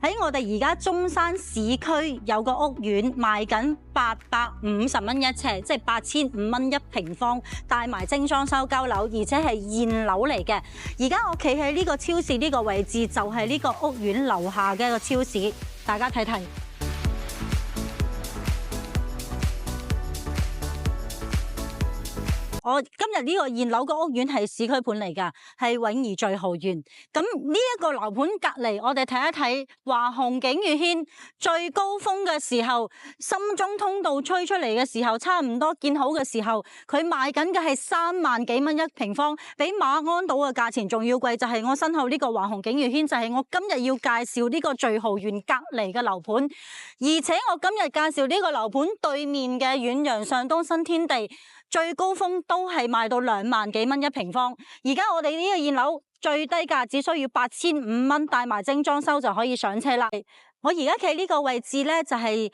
喺我哋而家中山市區有個屋苑賣緊850蚊一尺，即係8500蚊一平方，帶埋精裝修交樓，而且係現樓嚟嘅。而家我企喺呢個超市呢個位置，就係呢個屋苑樓下嘅一個超市，大家睇睇。我今日呢個現樓個屋苑係市區盤嚟㗎，係永怡聚豪苑。咁呢一個樓盤隔離，我哋睇一睇華虹景悅軒最高峰嘅時候，深中通道吹出嚟嘅時候，差唔多見好嘅時候，佢賣緊嘅係3萬幾蚊一平方，比馬鞍島嘅價錢仲要貴。就係我身後呢個華虹景悅軒，就係我今日要介紹呢個聚豪苑隔離嘅樓盤。而且我今日介紹呢個樓盤對面嘅遠洋上東新天地，最高峰都係賣到2萬幾蚊一平方，而家我哋呢個現樓最低價只需要8500蚊，帶埋精裝修就可以上車啦。我而家企呢個位置咧就係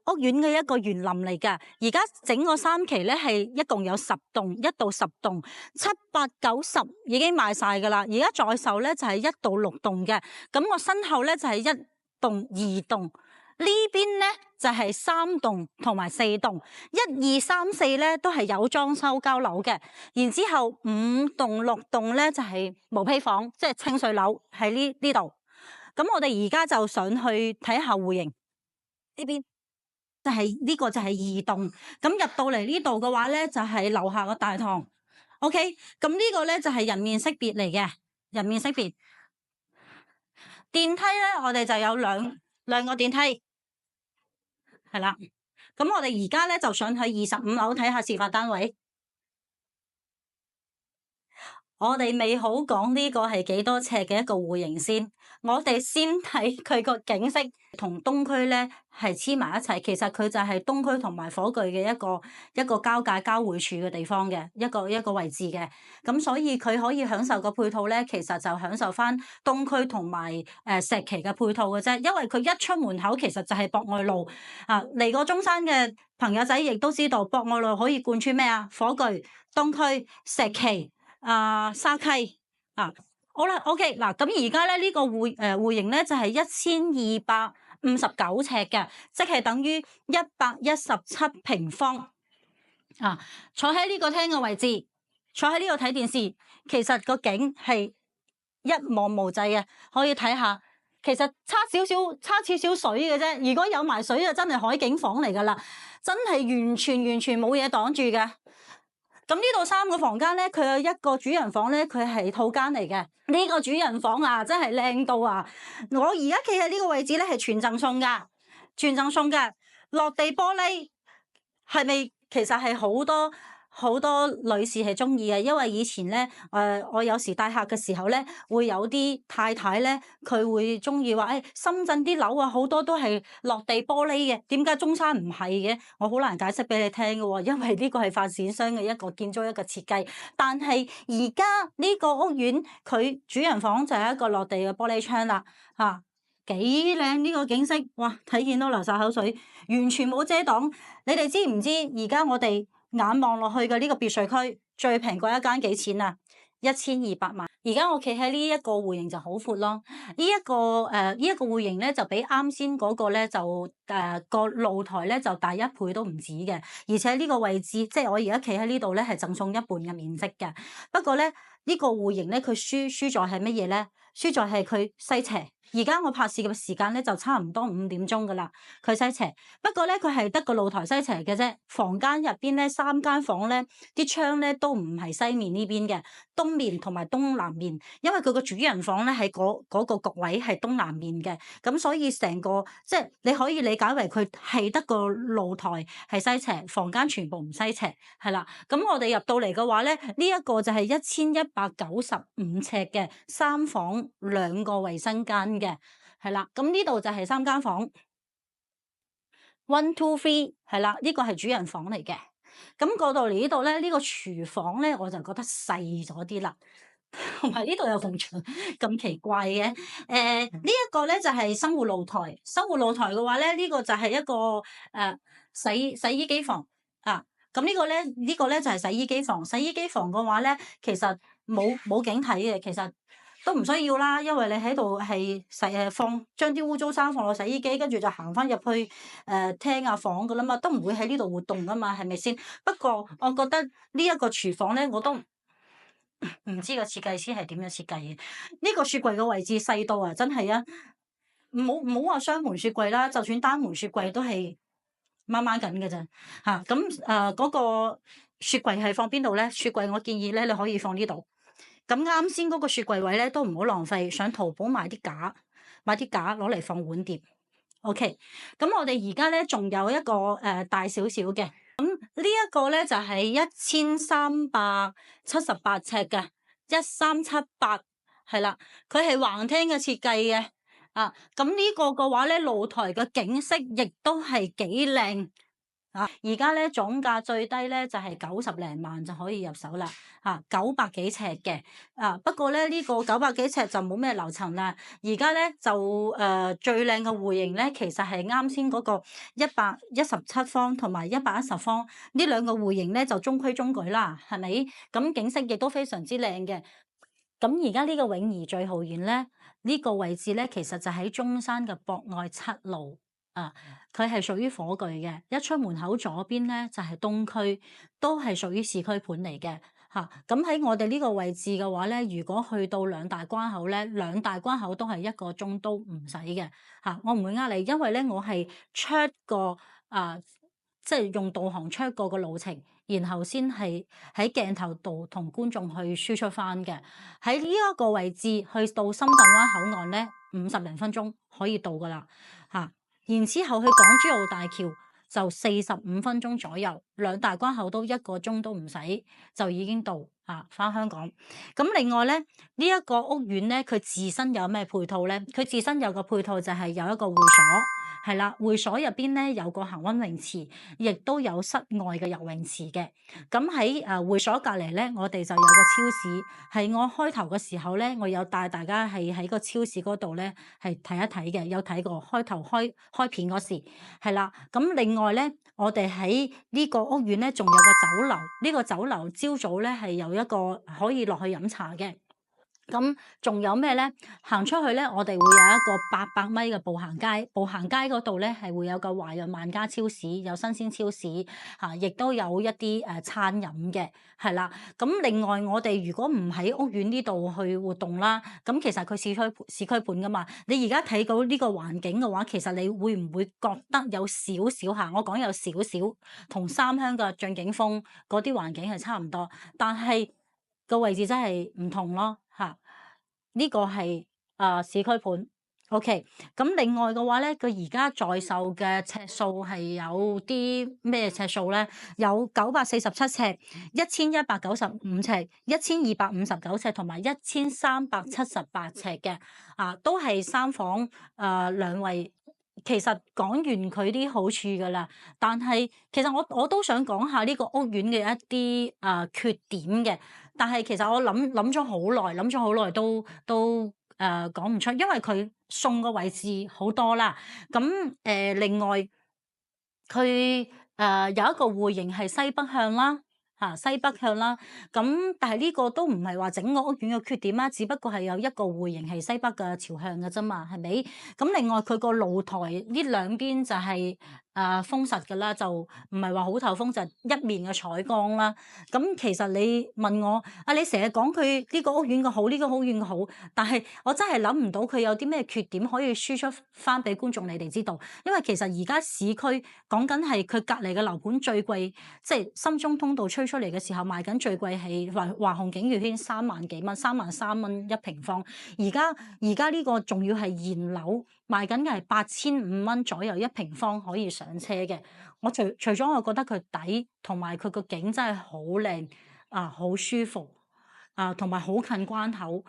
屋苑嘅一個園林嚟㗎，而家整個3期咧係一共有10棟，1到10棟，7、8、9、10已經賣晒㗎啦。而家在售咧就係1到6棟嘅，咁我身後咧就係1棟、2棟，呢邊咧就係3棟同埋4棟，1、2、3、4咧都係有裝修交樓嘅。然之後5棟、6棟咧就係毛坯房，即係清水樓喺呢度。咁我哋而家就上去睇下戶型呢邊，就係呢個就係2棟。咁入到嚟呢度嘅話咧，就係樓下個大堂。OK， 咁呢個咧就係人面識別嚟嘅，人面識別。電梯咧，我哋就有兩個電梯。係啦，咁我哋而家咧就上去25樓睇下示範單位。我哋未好講呢個係幾多尺嘅一個戶型先，我哋先睇佢個景色同東區咧係黐埋一齊。其實佢就係東區同埋火炬嘅一個交界交匯處嘅地方嘅一個位置嘅。咁所以佢可以享受個配套咧，其實就享受翻東區同埋石岐嘅配套嘅啫。因為佢一出門口其實就係博愛路啊，嚟過中山嘅朋友仔亦都知道博愛路可以貫穿咩啊？火炬、東區、石岐。沙溪啊，好啦 ，OK 嗱，咁而家咧呢個戶型咧就係1259尺嘅，即係等於117平方啊。坐喺呢個廳嘅位置，坐喺呢度睇電視，其實個景係一望無際嘅，可以睇下。其實差少少水嘅啫，如果有埋水就真係海景房嚟噶啦，真係完全冇嘢擋住嘅。咁呢度3個房間咧，佢有一個主人房咧，佢係套間嚟嘅。呢個主人房啊，真係靚到啊！我而家企喺呢個位置咧，係全贈送噶，全贈送嘅落地玻璃，係咪其實係好多女士係中意嘅？因為以前咧，我有時帶客嘅時候咧，會有啲太太咧，佢會中意話，深圳啲樓啊，好多都係落地玻璃嘅，點解中山唔係嘅？我好難解釋俾你聽嘅喎，因為呢個係發展商嘅一個建築一個設計。但係而家呢個屋苑，佢主人房就係一個落地嘅玻璃窗啦，嚇幾靚呢個景色，哇！睇見都流晒口水，完全冇遮擋。你哋知唔知而家我哋眼望落去嘅呢個別墅區最平嗰一間幾錢啊？1200萬。而家我企喺呢一個戶型就好闊咯。呢一個戶型咧就比啱先嗰個咧就個露台咧就大1倍都唔止嘅。而且呢個位置即係我而家企喺呢度咧係贈送1半嘅面積嘅。不過咧呢個戶型咧佢輸在係乜嘢咧？輸在係佢西斜。而家我拍攝嘅時間咧就差唔多5點鐘噶啦，佢西斜。不過咧佢係得個露台西斜嘅啫，房間入邊咧3間房咧啲窗咧都唔係西面呢邊嘅，東面同埋東南面。因為佢個主人房咧喺嗰個局位係東南面嘅，咁所以成個即係你可以理解為佢係得個露台係西斜，房間全部唔西斜，係啦。咁我哋入到嚟嘅話咧，呢一個就係1195尺嘅3房2個衛生間嘅，係啦。咁呢度就係3間房，1、2、3，係啦。呢個係主人房嚟嘅。咁過到嚟呢度咧，呢個廚房咧我就覺得細咗啲啦。同埋呢度有埲牆咁奇怪嘅，呢一個咧就係生活露台。生活露台嘅話咧，呢個就係一個洗衣機房啊。咁呢個咧就係洗衣機房。洗衣機房嘅話咧，其實冇景睇嘅。其實都唔需要啦，因為你喺度係將啲污糟衫放落洗衣機，跟住就行翻入去廳啊房噶啦嘛，都唔會喺呢度活動噶嘛，係咪先？不過我覺得呢一個廚房咧，我都唔知個設計師係點樣設計嘅。呢個雪櫃嘅位置細到啊，真係啊，唔好話雙門雪櫃啦，就算單門雪櫃都係掹掹緊嘅咋嚇。咁嗰個雪櫃係放邊度咧？雪櫃我建議咧，你可以放呢度。咁啱先嗰個雪櫃位咧都唔好浪費，上淘寶買啲架攞嚟放碗碟。OK，咁我哋而家咧仲有一個大少少嘅，咁呢一個咧就係1378尺嘅1378，係啦，佢係橫廳嘅設計嘅啊。咁呢個嘅話咧，露台嘅景色亦都係幾靚。而家咧總價最低咧就係90零萬就可以入手啦，900幾尺嘅不過咧呢個900幾尺就冇咩樓層啦。而家咧就最靚嘅戶型咧，其實係啱先嗰個117方同埋110方呢兩個戶型咧就中規中矩啦，係咪？咁景色亦都非常之靚嘅。咁而家呢個永怡聚豪園咧，呢個位置咧其實就喺中山嘅博愛7路。佢係屬於火炬嘅，一出門口左邊咧就係東區，都係屬於市區盤嚟嘅嚇。咁喺我哋呢個位置嘅話咧，如果去到兩大關口咧，兩大關口都係1個鐘都唔使嘅嚇。我唔會呃你，因為咧我係 check 過即係用導航 check 過個路程，然後先係喺鏡頭度同觀眾去輸出翻嘅。喺呢一個位置去到深圳灣口岸咧，50零分鐘可以到噶啦嚇。然之後去港珠澳大橋就45分鐘左右，兩大關口都1個鐘都唔使就已經到返香港。咁另外咧，呢一個屋苑咧，佢自身有咩配套咧？佢自身有個配套就係有一個會所，係啦，會所入邊咧有個恆溫泳池，亦都有室外嘅游泳池嘅。咁喺會所隔離咧，我哋就有個超市。係我開頭嘅時候咧，我有帶大家係喺個超市嗰度咧係睇一睇嘅，有睇過開頭開片嗰時係啦。咁另外咧，我哋喺呢個屋苑咧仲有個酒樓，呢個酒樓朝早咧係有一個可以落去飲茶嘅。咁仲有咩咧？行出去咧，我哋會有一個800米嘅步行街，步行街嗰度咧係會有個華潤萬家超市，有新鮮超市亦都有一啲餐飲嘅，係啦。咁另外我哋如果唔喺屋苑呢度去活動啦，咁其實佢市區盤噶嘛，你而家睇到呢個環境嘅話，其實你會唔會覺得有少少我講有少少同三鄉嘅駿景峰嗰啲環境係差唔多，但係個位置真係唔同咯。呢個係市區盤 ，OK。咁另外嘅話咧，佢而家在售嘅尺數係有啲咩尺數咧？有947尺、1195尺、1259尺同埋1378尺嘅都係3房2衛。其實講完佢啲好處噶啦，但係其實我都想講下呢個屋苑嘅一啲缺點嘅，但係其實我諗咗好耐都講唔出，因為佢送個位置好多啦。咁另外佢有一個戶型係西北向啦。西北向啦，咁但係呢個都唔係話整個屋苑嘅缺點啦，只不過係有一個戶型係西北嘅朝向嘅啫嘛，係咪？咁另外佢個露台呢兩邊就係封實㗎啦，就唔係話好透風，就一面嘅採光啦。咁其實你問我你成日講佢呢個屋苑嘅好，呢個屋苑嘅好，但係我真係諗唔到佢有啲咩缺點可以輸出翻俾觀眾你哋知道，因為其實而家市區講緊係佢隔離嘅樓盤最貴，即係深中通道吹出嚟嘅時候賣緊最貴係華虹景悅軒3萬幾蚊，33000蚊一平方。而家呢個仲要係現樓賣緊嘅係8500蚊左右一平方可以上車嘅。我除咗我覺得佢抵，同埋佢個景真係好靚好舒服同埋好近關口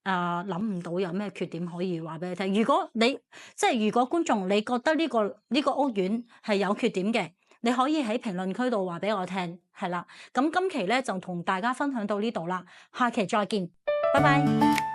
諗唔到有咩缺點可以話俾你聽。如果觀眾你覺得呢個屋苑係有缺點嘅，你可以喺評論區度話俾我聽，係啦。咁今期咧就同大家分享到呢度啦，下期再見，拜拜。